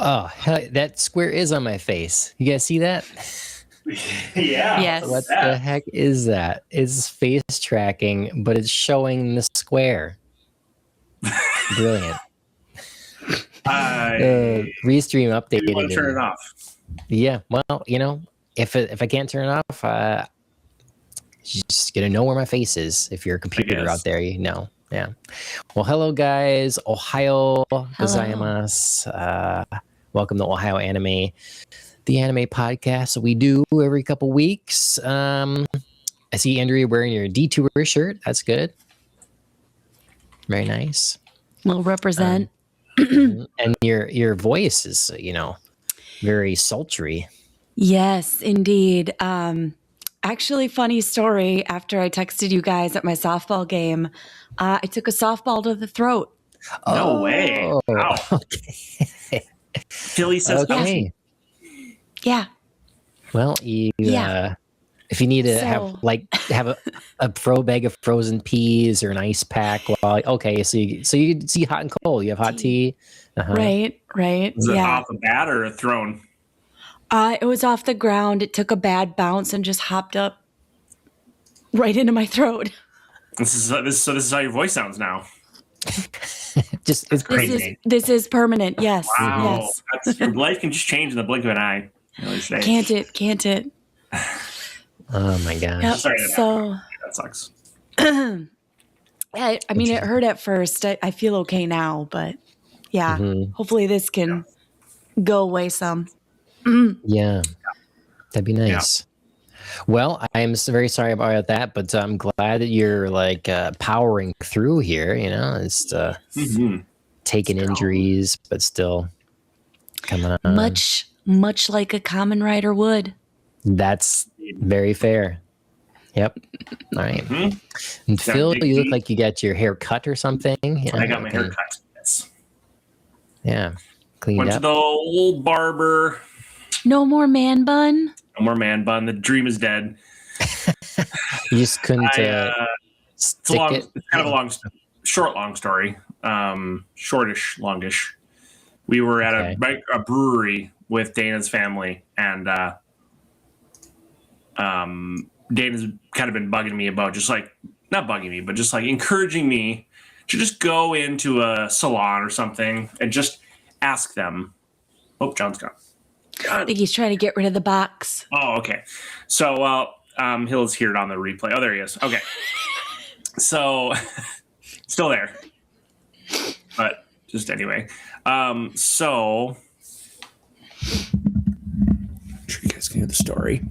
Oh, hell, that square is on my face. You guys see that? Yeah. Yes. What the heck is that? It's face tracking, but it's showing the square. Brilliant. Restream updated. You want to turn it off? Yeah. Well, if I can't turn it off, you're just gonna know where my face is. If you're a computer out there, you know. Yeah. Well, hello guys. Ohio gozaimasu. Welcome to Ohio Anime, the anime podcast we do every couple weeks. I see Andrea wearing your Detour shirt. That's good. Very nice. We'll represent. And your voice is, very sultry. Yes, indeed. Actually, funny story. After I texted you guys at my softball game, I took a softball to the throat. No way. Wow. Okay. Philly says okay. Yeah. Well, if you need to have a throw bag of frozen peas or an ice pack, so you see hot and cold. You have hot tea. Uh-huh. Right. Is it off the bat or thrown? It was off the ground. It took a bad bounce and just hopped up right into my throat. This is how your voice sounds now. It's crazy. This is permanent. Yes. Wow. Yes. Your life can just change in the blink of an eye. Can't it? Oh my gosh. Yep. Sorry. That sucks. I mean, it hurt at first. I feel okay now, but yeah, hopefully this can go away some. Yeah, that'd be nice. Yeah. Well, I'm very sorry about that, but I'm glad that you're powering through here. It's taking injuries, but still coming on. Much like a Kamen Rider would. That's very fair. Yep. All right. Mm-hmm. And Phil, you look like you got your hair cut or something. I got my hair cut. Yes. Yeah. Cleaned Went up. to the old barber. No more man bun. No more man bun. The dream is dead. You just couldn't stick it. It's kind of a long story. Shortish, longish. We were at a brewery with Dana's family, and Dana's kind of been bugging me about not bugging me, but just encouraging me to just go into a salon or something and just ask them. Oh, John's gone. I think he's trying to get rid of the box. Oh, okay. So, he'll hear it on the replay. Oh, there he is. Okay. So, still there. But just anyway. So, I'm sure you guys can hear the story.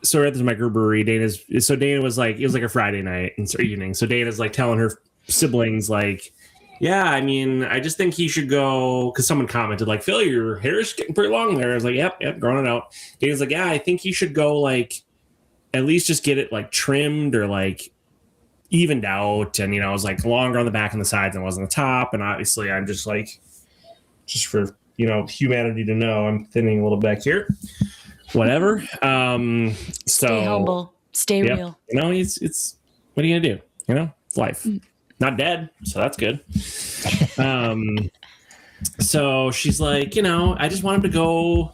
So we're at this microbrewery. Dana was it was a Friday night and evening. So Dana's telling her siblings yeah, I mean, I just think he should go, because someone commented Phil, your hair is getting pretty long there. I was like, yep, growing it out. Dana's yeah, I think he should go at least just get it trimmed or evened out. And I was longer on the back and the sides than it was on the top. And obviously I'm just just for humanity to know, I'm thinning a little back here. Whatever. Stay humble. Stay real. It's what are you gonna do? It's life. Not dead, so that's good. So she's I just want him to go,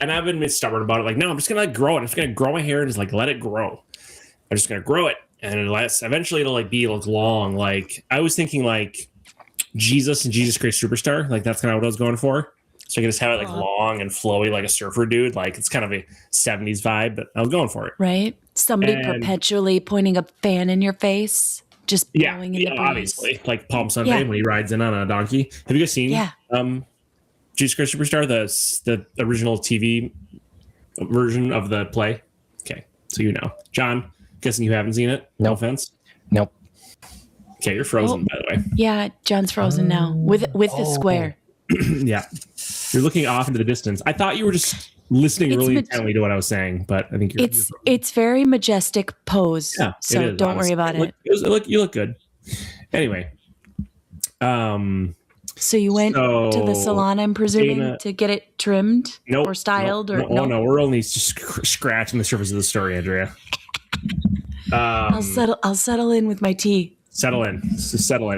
and I've been stubborn about it. No, I'm just gonna grow it. I'm just gonna grow my hair and just let it grow. I'm just gonna grow it, and eventually it'll be long. I was thinking Jesus and Jesus Christ Superstar. That's kind of what I was going for. So I can just have it long and flowy like a surfer dude. It's kind of a 70s vibe, but I was going for it. Right? Somebody perpetually pointing a fan in your face. Just blowing in the breeze. Obviously, Palm Sunday when he rides in on a donkey. Have you guys seen Jesus Christ Superstar, the original TV version of the play? Okay, so John, guessing you haven't seen it? No offense. Nope. Okay, you're frozen, by the way. Yeah, John's frozen now with the square. Yeah, you're looking off into the distance. I thought you were just listening really intently to what I was saying, but I think it's very majestic pose. Yeah, so don't worry about it. You look good. Anyway, so you went to the salon, I'm presuming, Dana, to get it trimmed or styled, no, we're only just scratching the surface of the story, Andrea. I'll settle in with my tea. Settle in,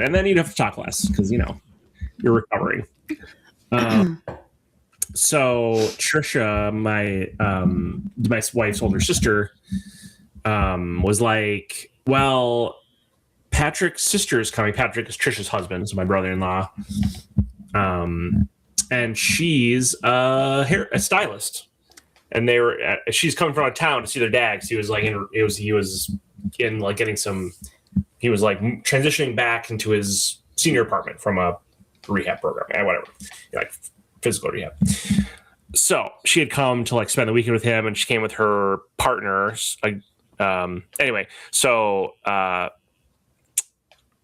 and then you'd have to talk less because you're recovering. So Trisha, my wife's older sister, was like, well, Patrick's sister is coming. Patrick is Trisha's husband, so my brother-in-law. And she's a stylist. And she's coming from out of town to see their dad. He was like transitioning back into his senior apartment from a rehab program, whatever, like physical rehab. So she had come to like spend the weekend with him, and she came with her partners. Anyway, so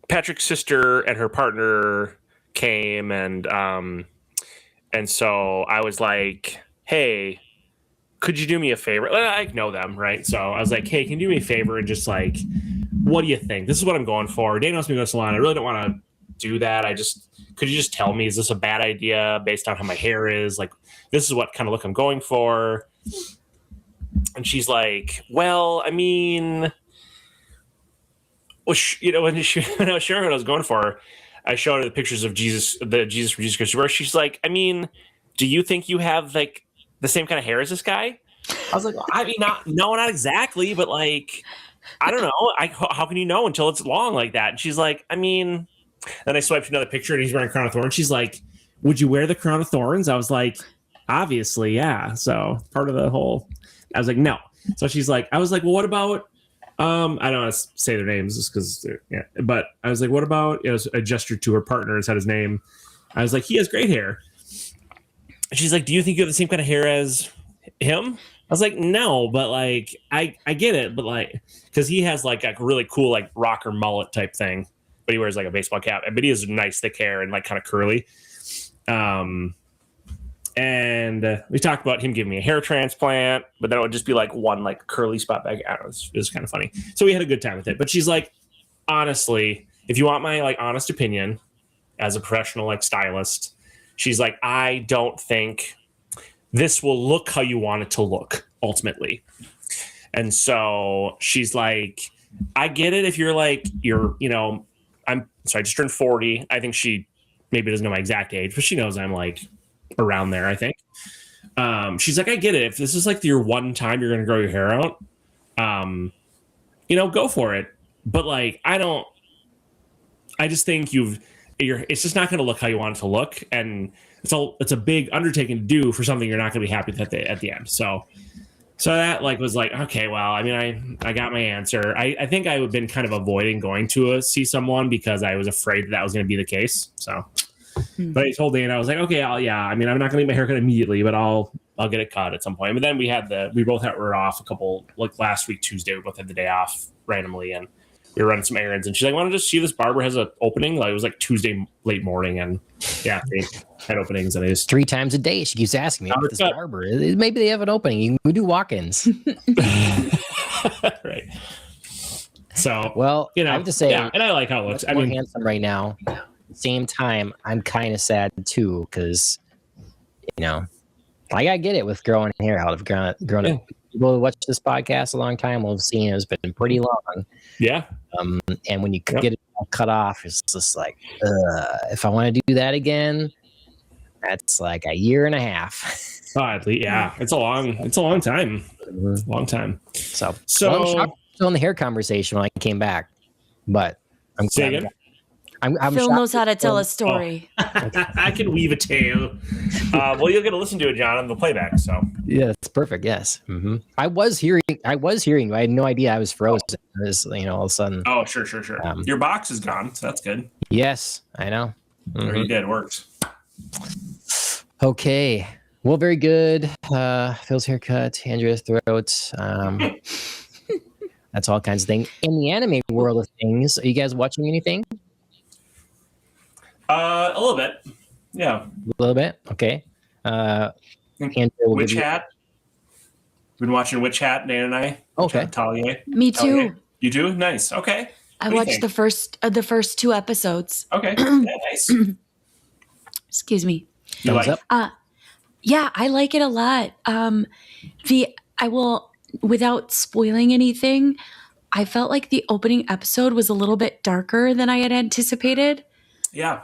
Patrick's sister and her partner came, and so I was like, hey, could you do me a favor? I know them, right? So I was like, hey, can you do me a favor and just like, what do you think? This is what I'm going for. Dana wants me to go to the salon. I really don't want to do that. Could you just tell me, is this a bad idea based on how my hair is? Like, this is what kind of look I'm going for. And she's like, well, I mean, when I was sharing what I was going for, I showed her the pictures of Jesus from Jesus Christ. Where she's like, I mean, do you think you have like the same kind of hair as this guy? I was like, I mean, not exactly, but like, I don't know. How can you know until it's long like that? And she's like, I mean, then I swiped another picture and he's wearing a crown of thorns. She's like, would you wear the crown of thorns? I was like, obviously, yeah. So part of the whole, I was like, no. So I was like, well, what about, I don't want to say their names just because yeah. But I was like, what about, I gestured to her partner and said his name. I was like, he has great hair. And she's like, do you think you have the same kind of hair as him? I was like, no, but like, I get it. But like, because he has like a really cool, like rocker mullet type thing, but he wears like a baseball cap, but he has nice thick hair and like kind of curly. And we talked about him giving me a hair transplant, but then it would just be like one like curly spot back. I don't know, it was kind of funny. So we had a good time with it. But she's like, honestly, if you want my like honest opinion as a professional like stylist, she's like, I don't think this will look how you want it to look ultimately. And so she's like, I get it if you're like, I just turned 40. I think she maybe doesn't know my exact age, but she knows I'm like around there, I think. She's like, I get it. If this is like your one time you're going to grow your hair out, go for it. But like, I just think it's just not going to look how you want it to look. And it's a big undertaking to do for something you're not going to be happy with at the end. So that like was like, okay, well, I mean, I got my answer. I think I would have been kind of avoiding going to see someone because I was afraid that was going to be the case. So, but I told Dana, I was like, okay, I'm not going to get my haircut immediately, but I'll get it cut at some point. But then we both were off a couple, like last week, Tuesday, we both had the day off randomly, and we were running some errands, and she's like, why don't you just see this barber has an opening? Like, it was like Tuesday late morning, and yeah, they had openings, and I just 3 times a day she keeps asking me about this barber. Maybe they have an opening. We do walk-ins. Right. So, well, I have to say, yeah, and I like how it looks. I mean, handsome right now. Same time, I'm kind of sad too because, like I get it with growing hair out. I've grown it. People who watch this podcast a long time will have seen it's been pretty long. Yeah. And when you get it all cut off, it's just like, if I want to do that again, that's like a year and a half. Yeah, it's a long time. It's a long time. So I'm shocked on the hair conversation when I came back, but I'm say again. I'm Phil knows how to tell a story. I can weave a tale. Well, you'll get to listen to it, John, on the playback. So yeah, it's perfect. Yes, I was hearing. I had no idea I was frozen. All of a sudden. Oh, sure. Your box is gone, so that's good. Yes, I know. You did. It worked. Okay. Well, very good. Phil's haircut, Andrea's throat. That's all kinds of things. In the anime world of things, are you guys watching anything? A little bit. Yeah. A little bit? Okay. Witch Hat. Been watching Witch Hat, Dan and I. Okay. Talia. Me too. Talia. You do? Nice. Okay. I watched the first 2 episodes. Okay. Yeah, nice. Excuse me. Thumbs up? Yeah, I like it a lot. I will, without spoiling anything, I felt like the opening episode was a little bit darker than I had anticipated. Yeah.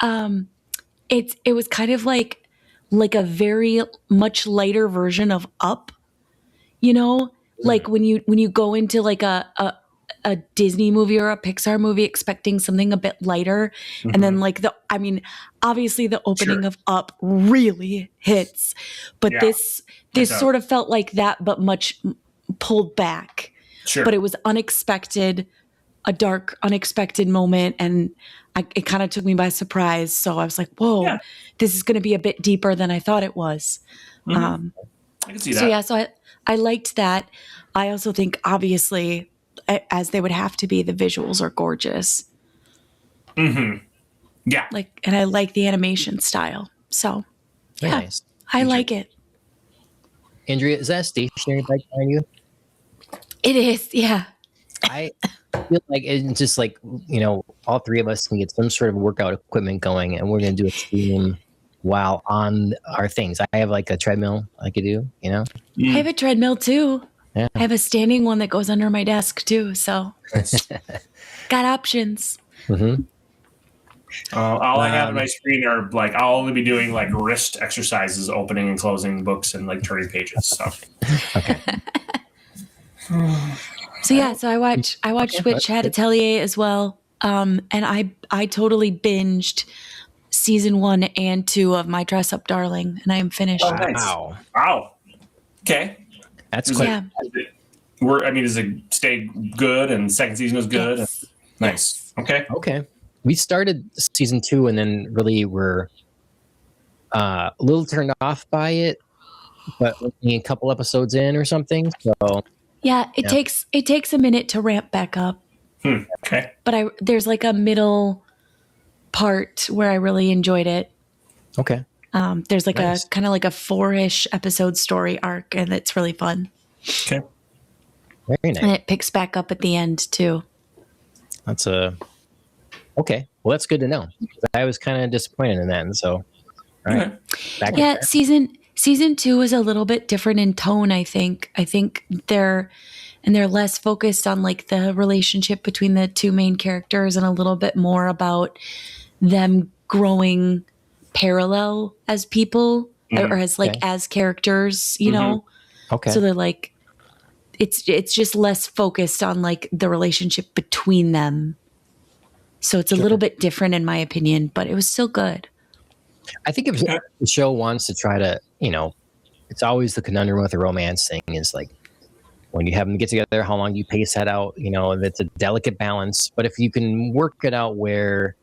It was kind of like like a very much lighter version of Up, you know, like when you go into like a Disney movie or a Pixar movie expecting something a bit lighter, and then like obviously the opening of Up really hits, but this sort of felt like that, but much pulled back. Sure. But it was unexpected, a dark, unexpected moment, and it kind of took me by surprise. So I was like, "Whoa, this is going to be a bit deeper than I thought it was." I can see that. So yeah, so I liked that. I also think, obviously, as they would have to be, the visuals are gorgeous. Yeah. And I like the animation style. So Very nice. I like it. Andrea, is that a stationary bike behind you? It is, yeah. I feel like it's just like, all three of us can get some sort of workout equipment going, and we're going to do a stream while on our things. I have like a treadmill I could do, I have a treadmill too. Yeah. I have a standing one that goes under my desk too. So got options. Mm-hmm. All I have on my screen are like, I'll only be doing like wrist exercises, opening and closing books and like turning pages. So, Okay. So I watched Witch Hat Atelier as well. And I totally binged season 1 and 2 of My Dress Up Darling, and I am finished. Oh, nice. Wow. Okay. That's quite. Yeah. Does it stay good? And second season was good. Yes. Nice. Okay. We started season 2 and then really were a little turned off by it, but a couple episodes in or something. So Yeah, it takes a minute to ramp back up. Okay. But there's like a middle part where I really enjoyed it. okay. There's like Nice. a kind of like a 4-ish episode story arc, and it's really fun. Okay. Very And nice. it picks back up at the end too. That's okay. Well, that's good to know. I was kind of disappointed in that, and so all right. Okay. Back Yeah, on track. season 2 is a little bit different in tone, I think. I think they're less focused on like the relationship between the two main characters and a little bit more about them growing parallel as people or as like as characters, you know. Okay. So they're like it's just less focused on like the relationship between them. So it's a little bit different in my opinion, but it was still good. I think if the show wants to try to, it's always the conundrum with the romance thing is like when you have them get together, how long do you pace that out? That's a delicate balance. But if you can work it out where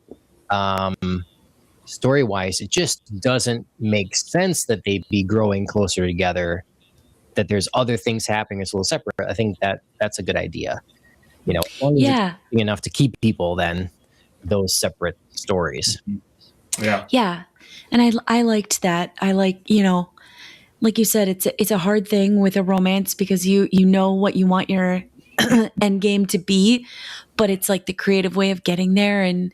story-wise, it just doesn't make sense that they'd be growing closer together, that there's other things happening, it's a little separate. I think that's a good idea. As long as it's enough to keep people, then those separate stories. Yeah. Yeah. And I liked that. I like you said, it's a hard thing with a romance because you know what you want your end game to be, but it's like the creative way of getting there. And,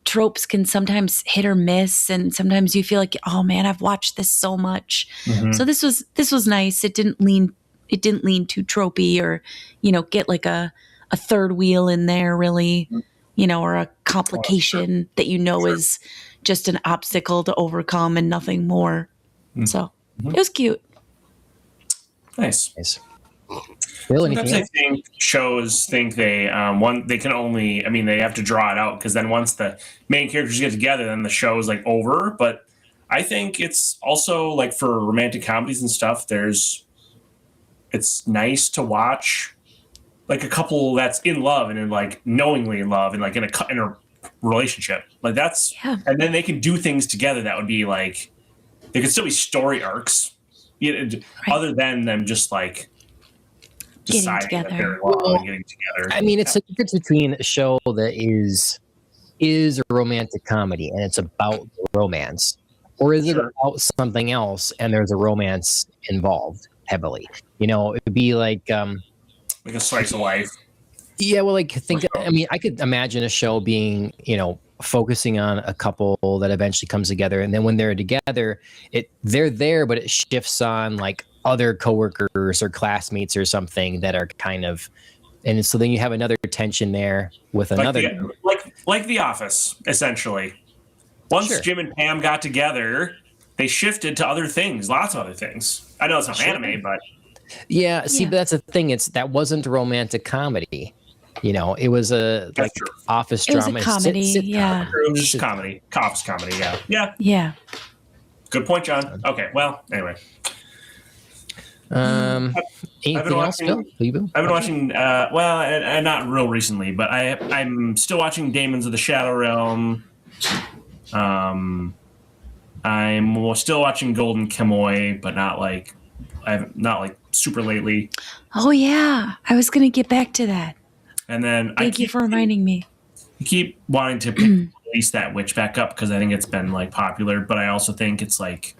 tropes can sometimes hit or miss. And sometimes you feel like, oh man, I've watched this so much. So this was nice. It didn't lean too tropey or, get like a third wheel in there really, or a complication that is just an obstacle to overcome and nothing more. So it was cute. Nice. Bill, anything Sometimes I else? think shows think they can only they have to draw it out because then once the main characters get together, then the show is like over. But I think it's also like for romantic comedies and stuff. It's nice to watch like a couple that's in love and in like knowingly in love and like in a relationship like that's and then they can do things together that would be like there could still be story arcs other than them just like deciding that they're in love and getting together. It's the difference between a show that is a romantic comedy and it's about romance, or is it about something else and there's a romance involved heavily. It would be like a slice of life. Yeah, well, like I could imagine a show being, focusing on a couple that eventually comes together, and then when they're together, they're there, but it shifts on like other coworkers or classmates or something that are kind of, and so then you have another tension there with another like The Office, essentially. Once Jim and Pam got together, they shifted to other things, lots of other things. I know it's not anime, but yeah. See, but that's the thing. That wasn't a romantic comedy. It was a like true. office It was drama. a comedy, yeah. It was just comedy, office comedy. Yeah. Yeah. Good point, John. Okay, well, anyway. Anything else, Bill? I've been watching. Well, and not real recently, but I'm still watching Demons of the Shadow Realm. I'm still watching Golden Kamuy, but not like super lately. Oh yeah, I was gonna get back to that. And then Thank you for reminding me. I keep wanting to release that witch back up because I think it's been like popular, but I also think it's like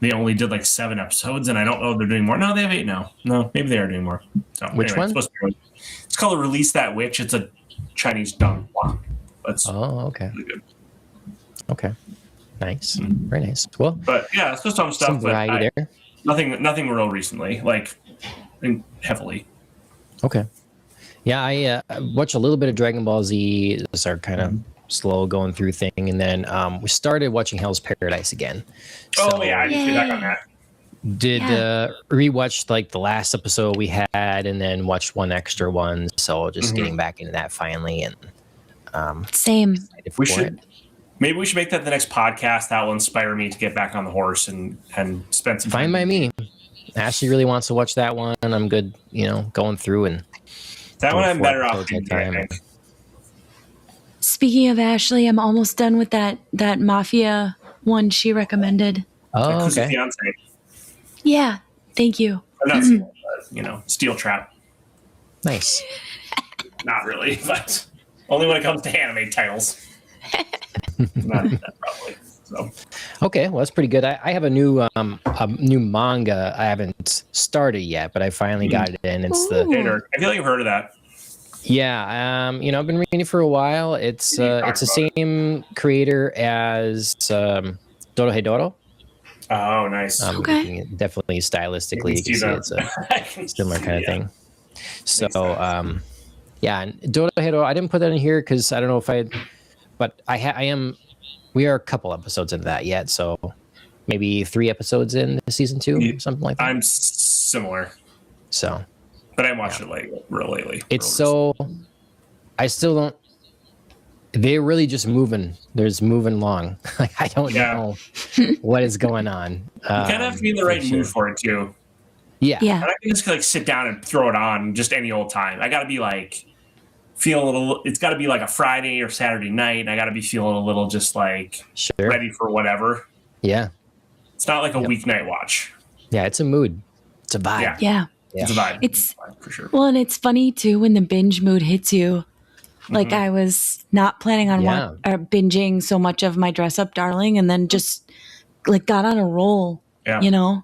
they only did like 7 episodes, and I don't know if they're doing more. No, they have 8 now. No, maybe they are doing more. So, Which one? It's called Release That Witch. It's a Chinese donghua. That's okay. really good. Okay. Nice. Very nice. Well, but yeah, it's just some stuff. some variety there. Nothing real recently, like heavily. Okay. Yeah, I watched a little bit of Dragon Ball Z. It's our kind of slow going through thing, and then we started watching Hell's Paradise again. Oh yeah, I need to be back on that. Did rewatch like the last episode we had, and then watched one extra one. So just getting back into that finally, and Same. We should make that the next podcast. That will inspire me to get back on the horse and spend some time. Fine by me. Ashley really wants to watch that one. I'm good, going through and that one. I'm better off. Speaking of Ashley, I'm almost done with that Mafia one she recommended. Oh, okay. Fiance. Yeah, thank you. Not Steel Trap. Nice. Not really, but only when it comes to anime titles. Not that probably. So. Okay, well that's pretty good. I have a new manga I haven't started yet, but I finally got it in. It's I feel like you've heard of that. Yeah, I've been reading it for a while. It's the same creator as Dorohedoro. Oh, nice. Okay. Definitely stylistically, you can see it's a similar kind of thing. So, yeah, and Dorohedoro, I didn't put that in here because I don't know if but I am. We are a couple episodes into that yet, so maybe 3 episodes in season 2, something like that. I'm similar. So, but I watched it real lately. It's I still don't. They're really just moving. There's moving along. I don't know what is going on. You kind of have to be in the right mood for it too. Yeah. Yeah. And I can just sit down and throw it on just any old time. I got to be feel a little. It's got to be like a Friday or Saturday night. And I got to be feeling a little just ready for whatever. Yeah. It's not like a weeknight watch. Yeah, it's a mood. It's a vibe. Yeah. It's a vibe. It's a vibe for sure. Well, and it's funny too when the binge mood hits you. Like I was not planning on binging so much of My Dress Up Darling, and then just got on a roll. Yeah.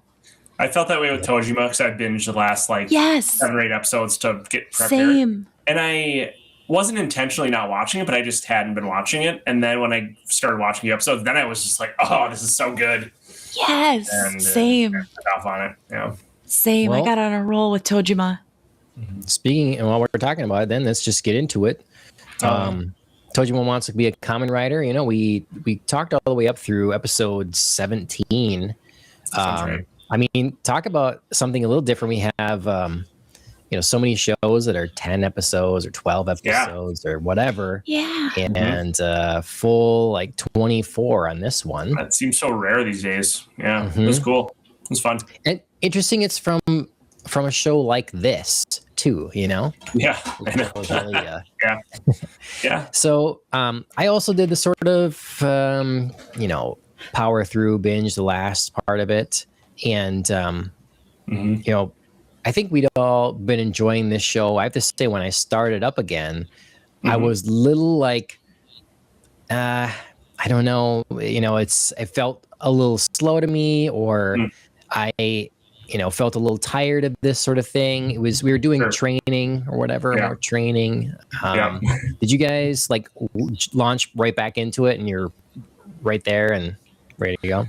I felt that way with Tojima because I binged the last 7 or 8 episodes to get prepared. Same. And I wasn't intentionally not watching it, but I just hadn't been watching it. And then when I started watching the episodes, then I was just like, "Oh, this is so good." Yes. And, same. I took off on it. Yeah. Same. Well, I got on a roll with Tojima. Speaking, and while we're talking about it, then let's just get into it. Tojima Wants to be a Kamen Rider. We talked all the way up through episode 17. Right. I mean, talk about something a little different. We have, so many shows that are 10 episodes or 12 episodes or whatever. Yeah. And full 24 on this one. That seems so rare these days. Yeah. It was cool. It was fun. And interesting, it's from a show like this too, Yeah. I know. Really, Yeah. Yeah. So I also did the sort of power through binge the last part of it, and I think we'd all been enjoying this show. I have to say, when I started up again, I was little I don't know, it felt a little slow to me, or I felt a little tired of this sort of thing. We were doing training or whatever, more training. Did you guys launch right back into it and you're right there and ready to go?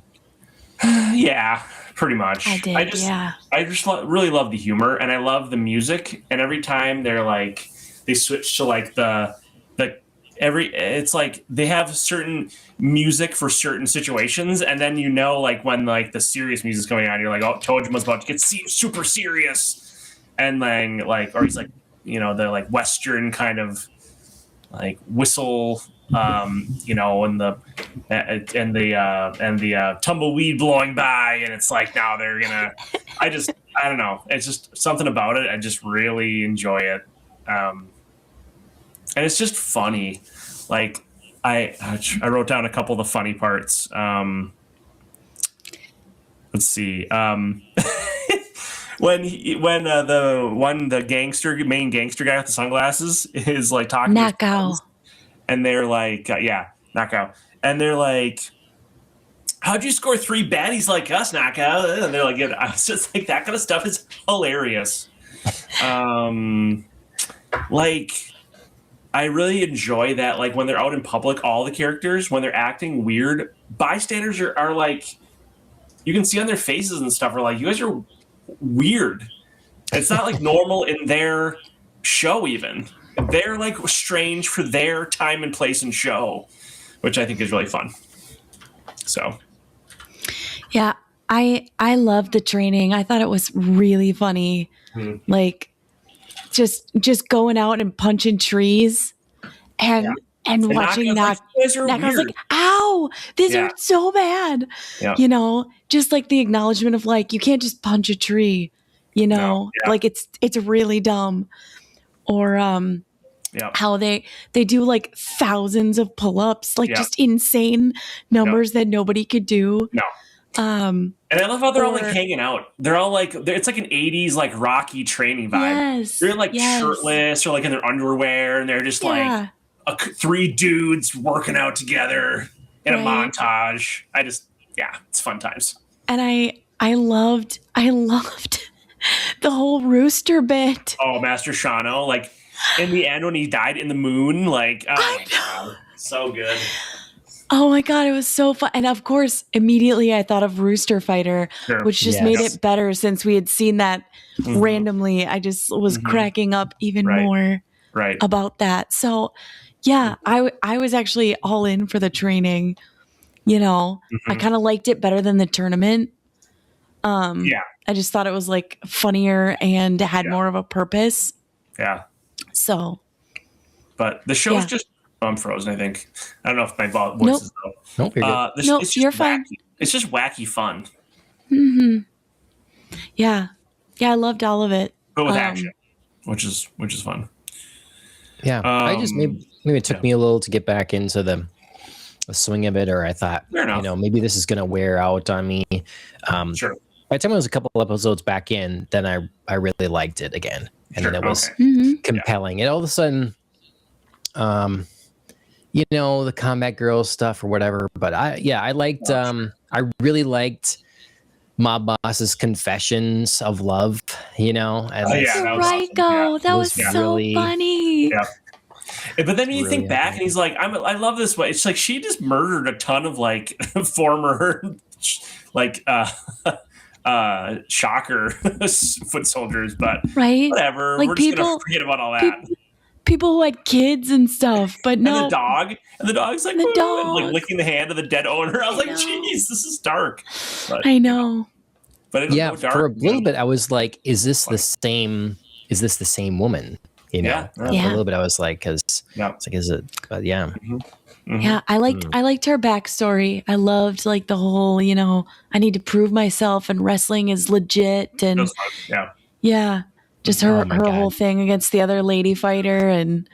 Yeah, pretty much. I did. I just really love the humor, and I love the music. And every time they switch to the it's like they have certain music for certain situations, and then like when like the serious music's going on, you're like, oh, Tojima's about to get super serious, and then like, or he's like, the like Western kind of like whistle, and the tumbleweed blowing by, and it's like now they're gonna. I don't know. It's just something about it. I just really enjoy it. And it's just funny. Like I wrote down a couple of the funny parts. Let's see. When the main gangster guy with the sunglasses is like talking to his friends, and they're like, Knockout, and they're like, how'd you score 3 baddies like us, Knockout? And they're like, I was just like, that kind of stuff is hilarious. Like, I really enjoy that. Like when they're out in public, all the characters, when they're acting weird, bystanders are like, you can see on their faces and stuff, are like, you guys are weird. It's not like normal in their show even. They're like strange for their time and place and show, which I think is really fun. So. Yeah, I loved the training. I thought it was really funny. Like just going out and punching trees and watching that. I was like, ow, these are so bad. Yeah. Just like the acknowledgement of like, you can't just punch a tree, like it's really dumb. Or how they do like thousands of pull-ups, like just insane numbers that nobody could do. No. And I love how they're all like hanging out. They're all like, it's like an 80s like Rocky training vibe. Yes, they're like shirtless or like in their underwear, and they're just like 3 dudes working out together in a montage. It's fun times. And I loved the whole rooster bit. Oh, Master Shano, like in the end when he died in the moon, like God, so good. Oh my God, it was so fun. And of course, immediately I thought of Rooster Fighter, which just made it better since we had seen that randomly. I just was cracking up even more about that. So yeah, I was actually all in for the training. I kind of liked it better than the tournament. I just thought it was like funnier and had more of a purpose. Yeah. So. But the show's just. I'm frozen, I think. I don't know if my voice is though. Nope, you're good. It's you're fine. It's just wacky fun. Mm-hmm. Yeah. Yeah, I loved all of it. But with action, which is fun. Yeah. I just maybe it took me a little to get back into the swing of it, or I thought, maybe this is gonna wear out on me. Sure. By the time I was a couple episodes back in, then I really liked it again. And then it was compelling. And all of a sudden, the Combat Girls stuff or whatever. But I liked, I really liked Mob Boss's confessions of love, and that was so really funny. Yeah. But then you think back and he's like, I love this way. It's like she just murdered a ton of like former like shocker foot soldiers, but whatever. Like we're just gonna forget about all that. People who had kids and stuff, but no. And the dog's like, like licking the hand of the dead owner. I was like, jeez, this is dark. But, I know. But it was dark. For a little bit, I was like, is this the same woman? A little bit I was like, it's like, is it? But yeah. Mm-hmm. Yeah, I liked her backstory. I loved like the whole, I need to prove myself and wrestling is legit and just her whole thing against the other lady fighter and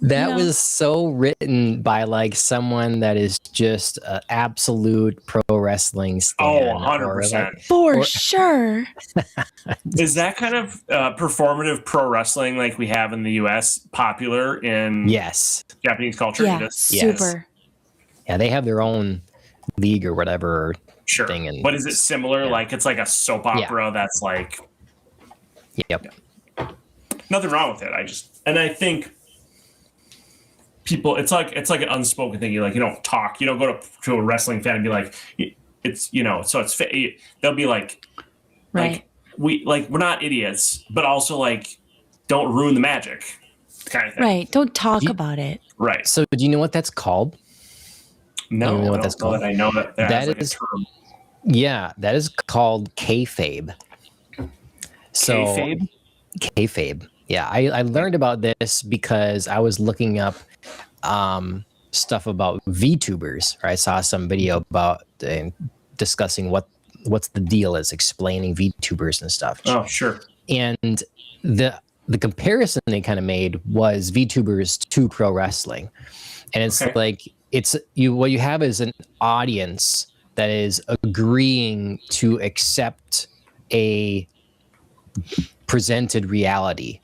that was so written by like someone that is just an absolute pro wrestling stan. 100%. For sure. Is that kind of performative pro wrestling like we have in the US popular in Japanese culture? Yeah, super. Yeah, they have their own league or whatever thing. And but is it similar? Like it's like a soap opera that's like nothing wrong with it. I think people, it's like an unspoken thing. You like, you don't talk, you don't go to a wrestling fan and be like, it's, so it's, they'll be like, we're not idiots, but also like, don't ruin the magic. kind of thing. Right. Don't talk about it. Right. So do you know what that's called? No, You know what I that's don't know called? that I know that That like is- a term. Yeah, that is called kayfabe. So Kayfabe? kayfabe. Yeah, I learned about this because I was looking up stuff about VTubers. Or I saw some video about discussing what's the deal is, explaining VTubers and stuff. Oh, sure. And the comparison they kind of made was VTubers to pro wrestling, and it's Okay. like what you have is an audience that is agreeing to accept a presented reality.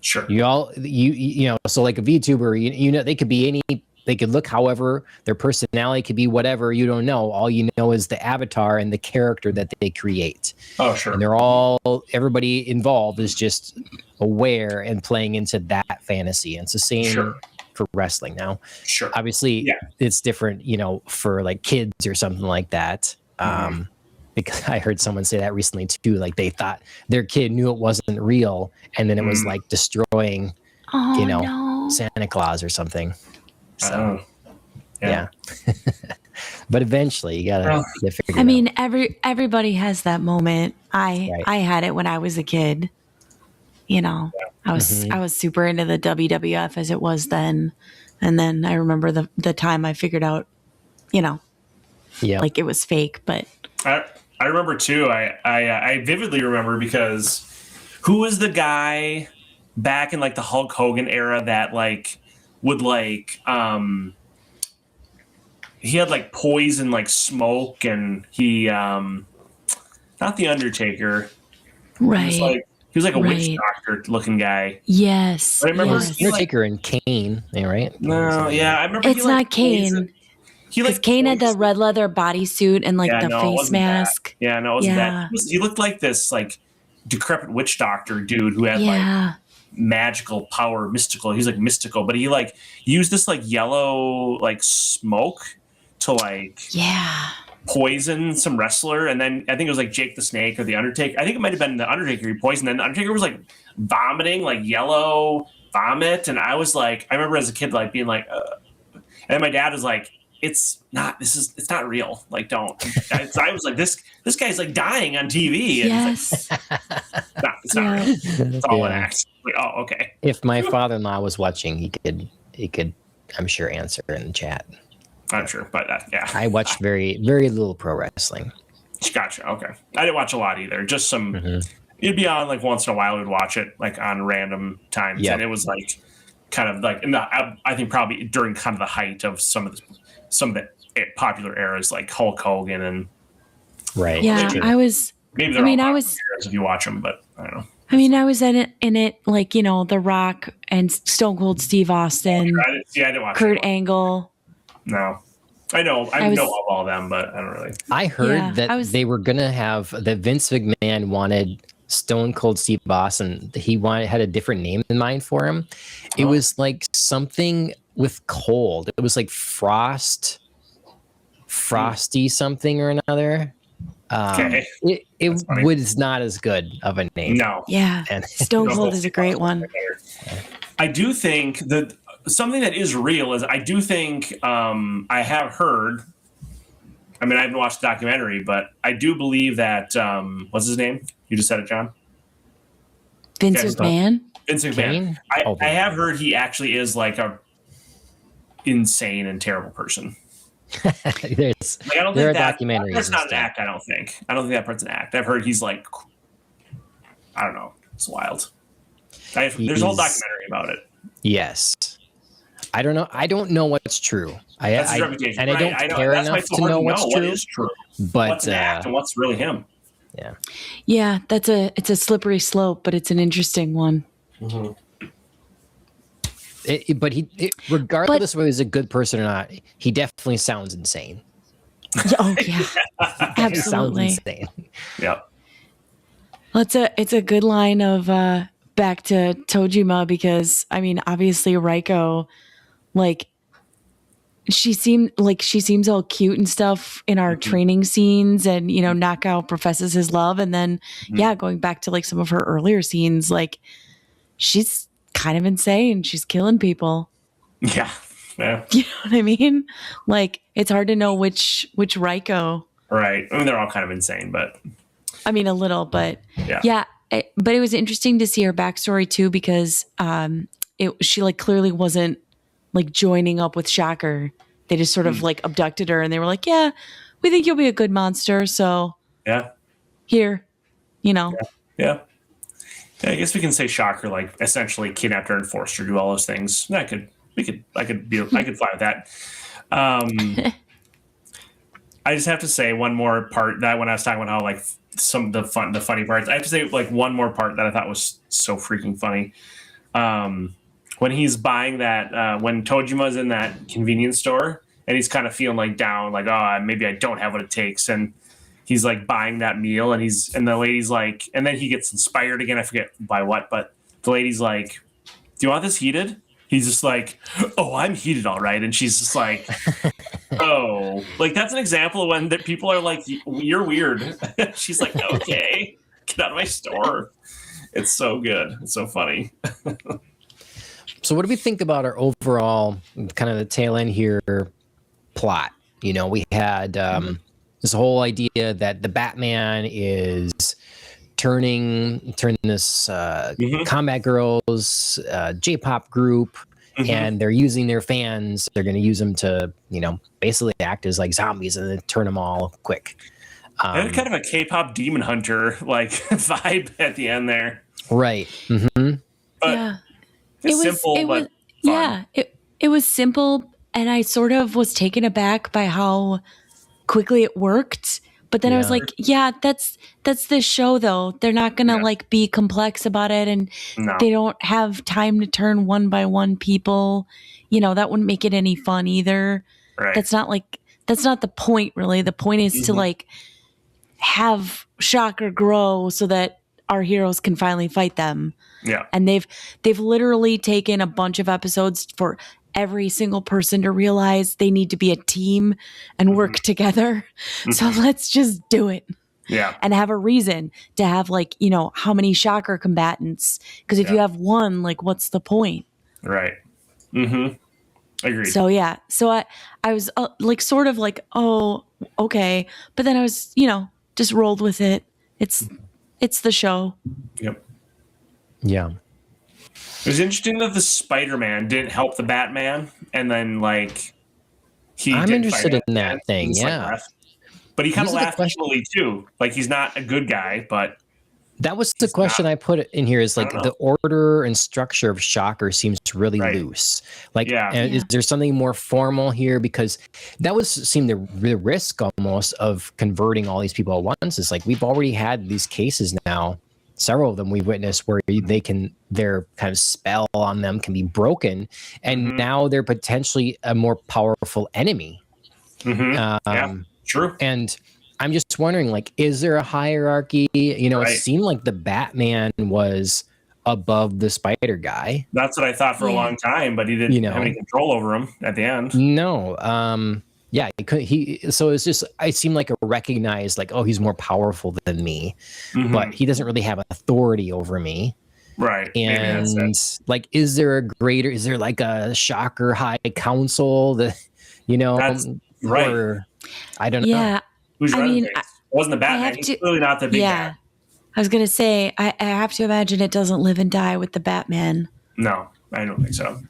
Sure. You know, so like a VTuber, you know, they could be they could look however, their personality could be whatever, you don't know. All you know is the avatar and the character that they create. Oh, sure. And everybody involved is just aware and playing into that fantasy. And it's the same for wrestling now. Sure. Obviously, it's different, you know, for like kids or something like that. Because I heard someone say that recently too. Like they thought their kid knew it wasn't real, and then it was like destroying, Oh, you know, no. Santa Claus or something. So, yeah. But eventually, you gotta figure it I out. mean, everybody has that moment. I had it when I was a kid. You know, I was super into the WWF as it was then, and then I remember the time I figured out, you know, like it was fake. But I remember too. I vividly remember because who was the guy back in like the Hulk Hogan era that like would like he had like poison like smoke, and he not the Undertaker. right. He was like a witch Right. doctor looking guy. Yes. I remember yes. he, like- Undertaker and Kane, right? No, yeah, I remember. It's he, like, not Kane. He Because like Kane had the poisoned- red leather bodysuit and like the no, it face wasn't that. mask. Yeah, no, it wasn't Yeah. that. He looked like this like decrepit witch doctor dude who had like Yeah. magical power, mystical. He's like mystical, but he like used this like yellow like smoke to like Yeah. poison some wrestler, and then I think it was like Jake the Snake or the Undertaker. I think it might have been the Undertaker he poisoned. Then the Undertaker was like vomiting like yellow vomit, and I was like, I remember as a kid like being like, and then my dad was like, it's not real. Like, don't. I was like, this guy's like dying on TV. And Yes. it's not real. It's all an act. Like, oh, okay. If my father-in-law was watching, he could, I'm sure, answer in the chat. I'm sure, but yeah. I watched very, very little pro wrestling. Gotcha. Okay. I didn't watch a lot either. Just some. It'd be on like once in a while. We'd watch it like on random times, Yep. and it was like kind of like I think probably during kind of the height of some of the popular eras like Hulk Hogan and Right. Yeah. Sure. I was. maybe I they're mean, all I popular was. eras if you watch them, but I don't know. I mean, I was in it like, you know, The Rock and Stone Cold Steve Austin, I didn't watch Kurt it. Angle. No, I know I know of all them, but I don't really. I heard Yeah, that they were gonna have that Vince McMahon wanted Stone Cold Steve Austin. He had a different name in mind for him. It was like something with cold. It was like Frosty something or another. Okay. It funny. was not as good of a name. No, Yeah. And Stone Cold is a great one. I do think that something that is real is I do think I have heard. I mean, I haven't watched the documentary, but I do believe that what's his name? You just said it, John. Vince Okay. McMahon. Vince McMahon. Kane? I have heard he actually is like a insane and terrible person. There's Like, I don't there are think that documentaries that's and not an stuff. act. I don't think that part's an act. I've heard he's like, I don't know. It's wild. There's a whole documentary about it. Yes. I don't know. I don't know what's true. That's his reputation. And I don't know. care That's why enough it's so to hard know what's what true. is true. But What's an act and what's really him? yeah. Yeah, it's a slippery slope, but it's an interesting one. Regardless of whether he's a good person or not, he definitely sounds insane. Oh yeah, He sounds absolutely. insane. Yeah. Well, it's a good line of back to Tojima, because I mean, obviously Raiko, like she seems all cute and stuff in our training scenes, and you know, Nakao professes his love, and then going back to like some of her earlier scenes, like she's kind of insane. She's killing people. Yeah. Yeah. You know what I mean? Like, it's hard to know which Raiko. Right. I mean, they're all kind of insane, but I mean, a little, but yeah. But it was interesting to see her backstory too, because she like clearly wasn't like joining up with Shocker. They just sort of like abducted her, and they were like, "Yeah, we think you'll be a good monster, so yeah, here, you know." Yeah. I guess we can say Shocker like essentially kidnapped her and forced her to do all those things. I could fly with that. I just have to say one more part that when I was talking about how like some of the funny parts, I have to say like one more part that I thought was so freaking funny. When he's buying that, when Tojima's in that convenience store and he's kind of feeling like down, like, oh, maybe I don't have what it takes. And he's like buying that meal and the lady's like, and then he gets inspired again. I forget by what, but the lady's like, do you want this heated? He's just like, oh, I'm heated. All right. And she's just like, oh, like that's an example of when people are like, you're weird. She's like, okay, get out of my store. It's so good. It's so funny. So what do we think about our overall kind of the tail end here plot? You know, we had this whole idea that the Batman is turning this Combat Girls J-pop group, and they're using their fans. They're going to use them to, you know, basically act as like zombies and then turn them all quick. And kind of a K-pop demon hunter like vibe at the end there, right? But Yeah. it's simple, but fun. Yeah, it was simple, and I sort of was taken aback by how quickly it worked. But then I was like, yeah, that's this show though. They're not gonna like be complex about it, and they don't have time to turn one by one people. You know, that wouldn't make it any fun either. Right. That's not the point really. The point is to like have Shocker grow so that our heroes can finally fight them. Yeah. And they've literally taken a bunch of episodes for every single person to realize they need to be a team and work together. So let's just do it. Yeah. And have a reason to have like, you know, how many Shocker combatants? Because if you have one, like what's the point? Right. Agreed. So yeah. So I was like sort of like, oh, okay. But then I was, you know, just rolled with it. It's the show. Yep. Yeah. It was interesting that the Spider-Man didn't help the Batman, and then like I'm interested in that thing. Like, Yeah. laughed. But he kind of laughed equally too. Like he's not a good guy, but that was the question I put in here is like the order and structure of Shocker seems really loose. Like, is there something more formal here? Because that seemed the risk almost of converting all these people at once. It's like we've already had these cases now, several of them we've witnessed where their kind of spell on them can be broken, and now they're potentially a more powerful enemy. True. And I'm just wondering, like, is there a hierarchy? You know, it seemed like the Batman was above the Spider guy. That's what I thought for a long time, but he didn't have any control over him at the end. No. Yeah, so it's just, it seemed like a recognized, like, oh, he's more powerful than me, but he doesn't really have authority over me. Right. And like, is there like a Shocker High Council that, you know, that's right. Or, I don't know. Yeah. Who's running things? It wasn't the Batman. He's clearly not the big guy. I was going to say, I have to imagine it doesn't live and die with the Batman. No, I don't think so.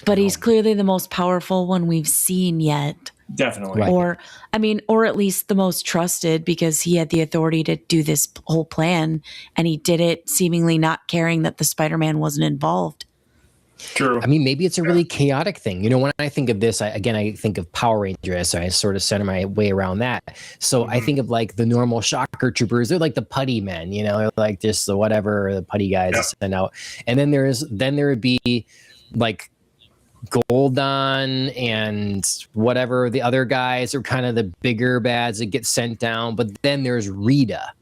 But he's clearly the most powerful one we've seen yet. Definitely. Or at least the most trusted, because he had the authority to do this whole plan, and he did it seemingly not caring that the Spider-Man wasn't involved. True. I mean, maybe it's a really chaotic thing. You know, when I think of this, I think of Power Rangers, so I sort of center my way around that. So I think of like the normal Shocker troopers. They're like the putty men, you know, they're like just the whatever, the putty guys send out. And then there would be like Goldon and whatever the other guys are kind of the bigger bads that get sent down. But then there's Rita.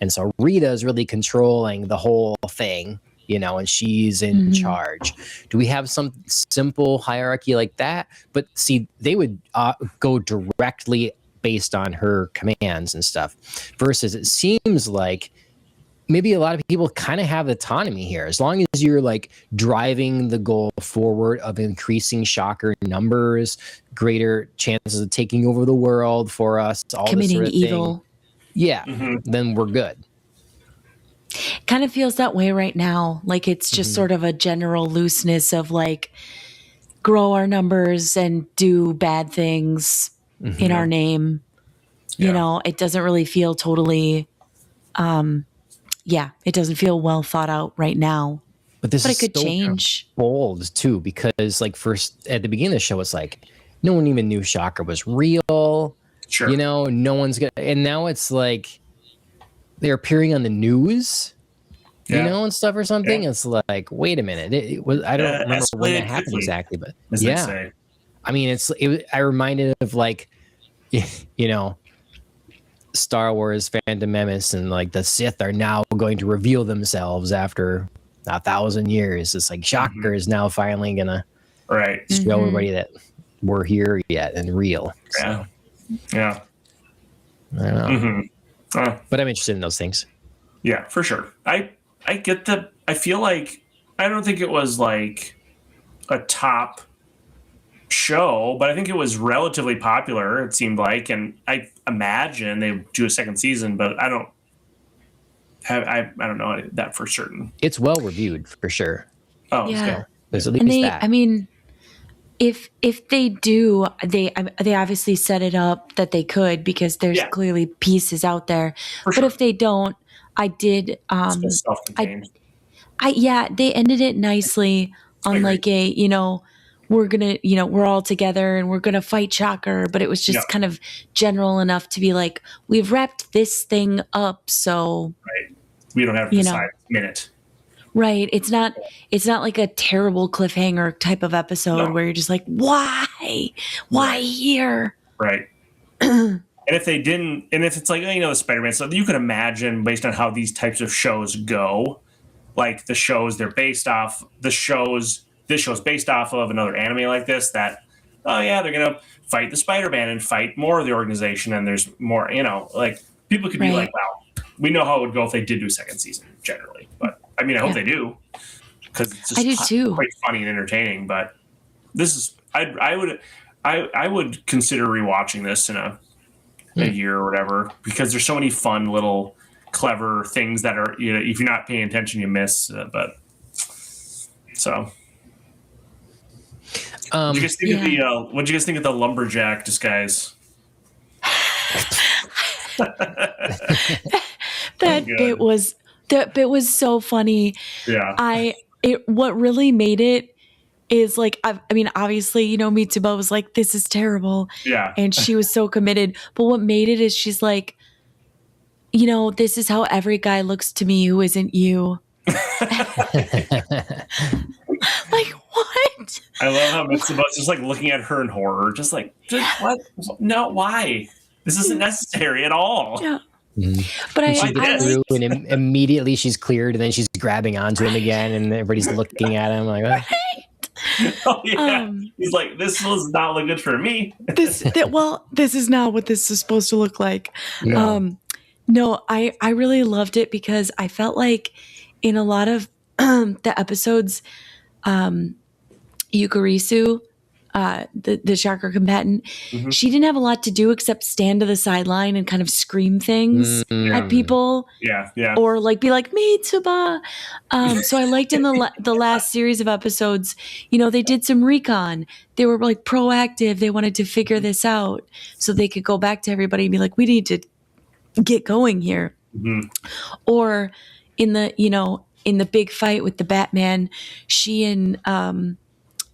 And so Rita is really controlling the whole thing. You know, and she's in charge. Do we have some simple hierarchy like that? But see, they would go directly based on her commands and stuff. Versus, it seems like maybe a lot of people kind of have autonomy here. As long as you're like driving the goal forward of increasing shocker numbers, greater chances of taking over the world for us, all Committing this sort of evil. thing, yeah, then we're good. Kind of feels that way right now. Like it's just sort of a general looseness of like grow our numbers and do bad things in our name. You know, it doesn't really feel totally, it doesn't feel well thought out right now. But this But is it could so change. bold too, because like first at the beginning of the show, it's like no one even knew Shocker was real. Sure. You know, no one's gonna, and now it's like they're appearing on the news, you know, and stuff or something. It's like, wait a minute, it was, I don't remember when that happened exactly, but I mean, I reminded of like, you know, Star Wars Phantom Menace and like the Sith are now going to reveal themselves after 1,000 years. It's like Shocker is now finally gonna show everybody that we're here yet and real. So, yeah. I don't know. But I'm interested in those things. Yeah, for sure. I get I feel like I don't think it was like a top show, but I think it was relatively popular, it seemed like, and I imagine they do a second season, but I don't know that for certain. It's well reviewed for sure. Oh, Yeah. so. There's at least that. I mean, if they do, they obviously set it up that they could because there's clearly pieces out there. But if they don't, I did. It's self-contained. They ended it nicely on like a, you know, we're gonna, you know, we're all together and we're gonna fight Shocker. But it was just kind of general enough to be like, we've wrapped this thing up, so we don't have to decide a minute. Right. It's not like a terrible cliffhanger type of episode where you're just like, why here? Right. And if they didn't, and if it's like, you know, the Spider-Man stuff, you can imagine based on how these types of shows go, like the shows they're based off, this show's based off of another anime like this, that, they're going to fight the Spider-Man and fight more of the organization. And there's more, you know, like people could be like, wow, we know how it would go if they did do a second season generally. But I mean, I hope they do, because it's just I do too. quite funny and entertaining. But this is, I would consider rewatching this in a year or whatever, because there's so many fun little clever things that are, you know, if you're not paying attention, you miss. But so, what do you guys think of the? What do you guys think of the lumberjack disguise? That bit was so funny. Yeah. What really made it is like, I mean, obviously, you know, Mitsuba was like, this is terrible. Yeah. And she was so committed. But what made it is she's like, you know, this is how every guy looks to me who isn't you. Like, what? I love how Mitsuba's just like looking at her in horror, just like what? No, why? This isn't necessary at all. Yeah. But she gets through and immediately she's cleared, and then she's grabbing onto him again, and everybody's looking at him like, what? Oh yeah, he's like, this does not look good for me. This is not what this is supposed to look like. No, I really loved it because I felt like in a lot of the episodes, Yukarisu, the Shocker combatant, she didn't have a lot to do except stand to the sideline and kind of scream things at people. Yeah. Or like be like, Mitsuba. So I liked in the last series of episodes, you know, they did some recon. They were like proactive. They wanted to figure this out so they could go back to everybody and be like, we need to get going here. Or in the big fight with the Batman, she and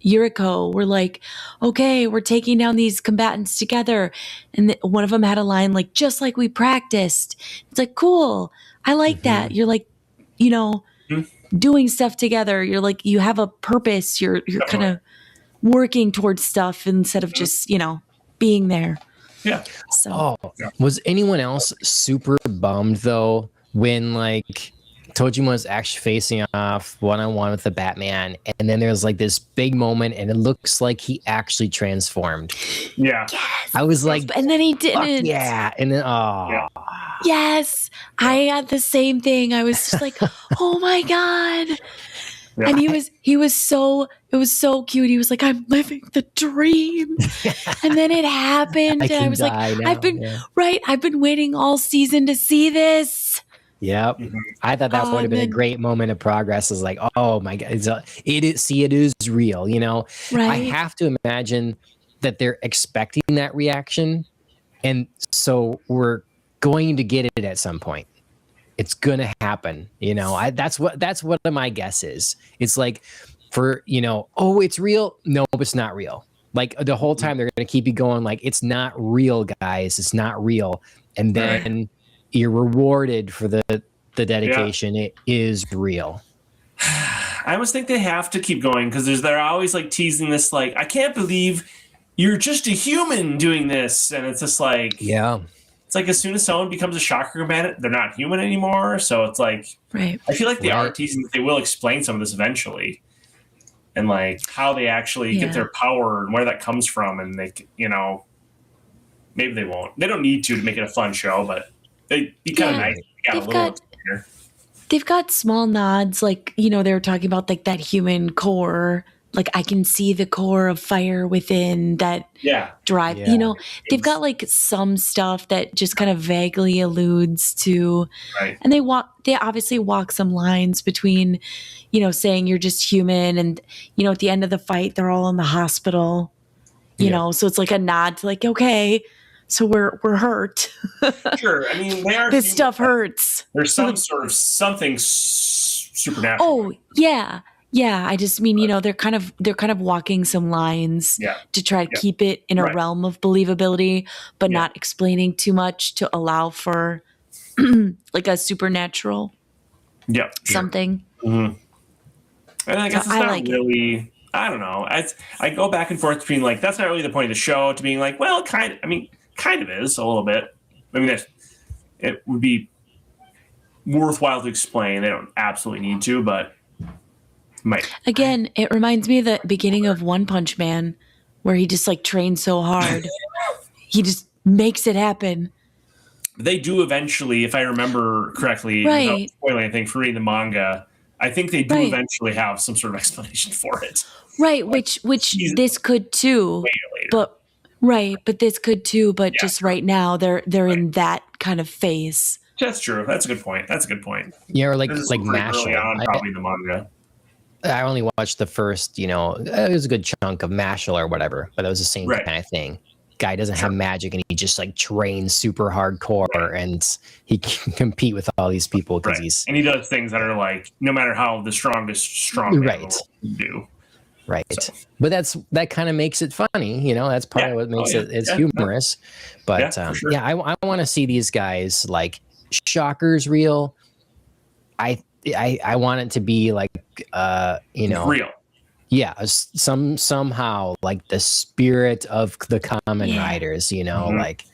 Yuriko were like, okay, we're taking down these combatants together. And one of them had a line like, just like we practiced. It's like, cool. I like that. You're like, you know, doing stuff together. You're like, you have a purpose. You're kind of working towards stuff instead of just, you know, being there. Yeah. So Was anyone else super bummed though when like Tojima was actually facing off one-on-one with the Batman, and then there's like this big moment and it looks like he actually transformed? Yeah. yes. I was like, And then he didn't. yeah. And then Yes, I had the same thing. I was just like, oh my God. Yeah. And it was so cute. He was like, I'm living the dream. And then it happened. And I was like, I've been waiting all season to see this. Yep. I thought that would have been a great moment of progress. Is like, oh my God, it is real, you know? Right. I have to imagine that they're expecting that reaction. And so we're going to get it at some point. It's going to happen. You know, that's what my guess is. It's like for, you know, oh, it's real. No, it's not real. Like the whole time they're going to keep you going like, it's not real, guys. It's not real. And then you're rewarded for the dedication. It is real. I almost think they have to keep going because they're always like teasing this, like, I can't believe you're just a human doing this. And it's just like, it's like as soon as someone becomes a shocker combatant, they're not human anymore. So it's like, I feel like they are teasing that they will explain some of this eventually. And like how they actually get their power and where that comes from. And they, you know, maybe they won't. They don't need to make it a fun show, but it'd be kind of nice. They've got small nods, like, you know, they were talking about like that human core. Like I can see the core of fire within that drive. You know, they've got like some stuff that just kind of vaguely alludes to, and they obviously walk some lines between, you know, saying you're just human, and you know, at the end of the fight, they're all in the hospital. You know, so it's like a nod to like, okay, so we're hurt. Sure, I mean, they are. This stuff hurts. There's some sort of something supernatural. Oh yeah. Yeah, I just mean, you know, they're kind of walking some lines to try to keep it in a realm of believability, but not explaining too much to allow for like a supernatural something. And I guess it's not really, I don't know. I go back and forth between like, that's not really the point of the show, to being like, well, kind of is a little bit. I mean, it would be worthwhile to explain. They don't absolutely need to, but again, it reminds me of the beginning of One Punch Man, where he just like trains so hard, he just makes it happen. They do eventually, if I remember correctly, without spoiling anything, for reading the manga, I think they do eventually have some sort of explanation for it. Right, which this could too, but this could too, but just right now they're in that kind of phase. That's true. That's a good point. Yeah, or like Mashal. Probably the manga. I only watched the first, you know, it was a good chunk of Mashal or whatever, but it was the same kind of thing. Guy doesn't have magic and he just like trains super hardcore and he can compete with all these people because and he does things that are like, no matter how the strongest strong man in the world do. So. But that kind of makes it funny, you know, that's part of what makes it's humorous. But I want to see these guys like Shocker's real. I want it to be like, you know, real. Yeah, somehow like the spirit of the Kamen Riders, you know, like,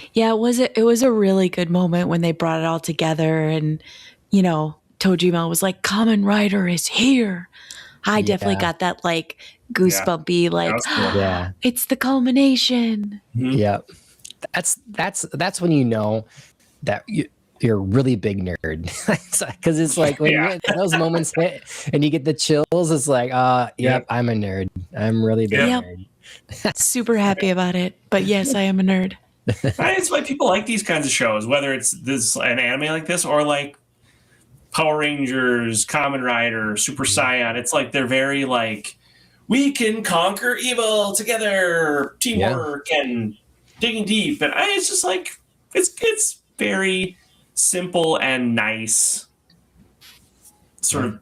it was a really good moment when they brought it all together, and you know, Tojima was like, Kamen Rider is here. I definitely got that like goosebumpy, like, cool. It's the culmination. Yeah, that's when you know that you're a really big nerd, because it's like when those moments hit and you get the chills, it's like, I'm a nerd. I'm really big nerd. Super happy about it, but yes, I am a nerd. It's why people like these kinds of shows, whether it's an anime like this or like Power Rangers, Kamen Rider, Super Saiyan. It's like they're very like, we can conquer evil together, teamwork and digging deep, and it's just like it's very simple and nice sort of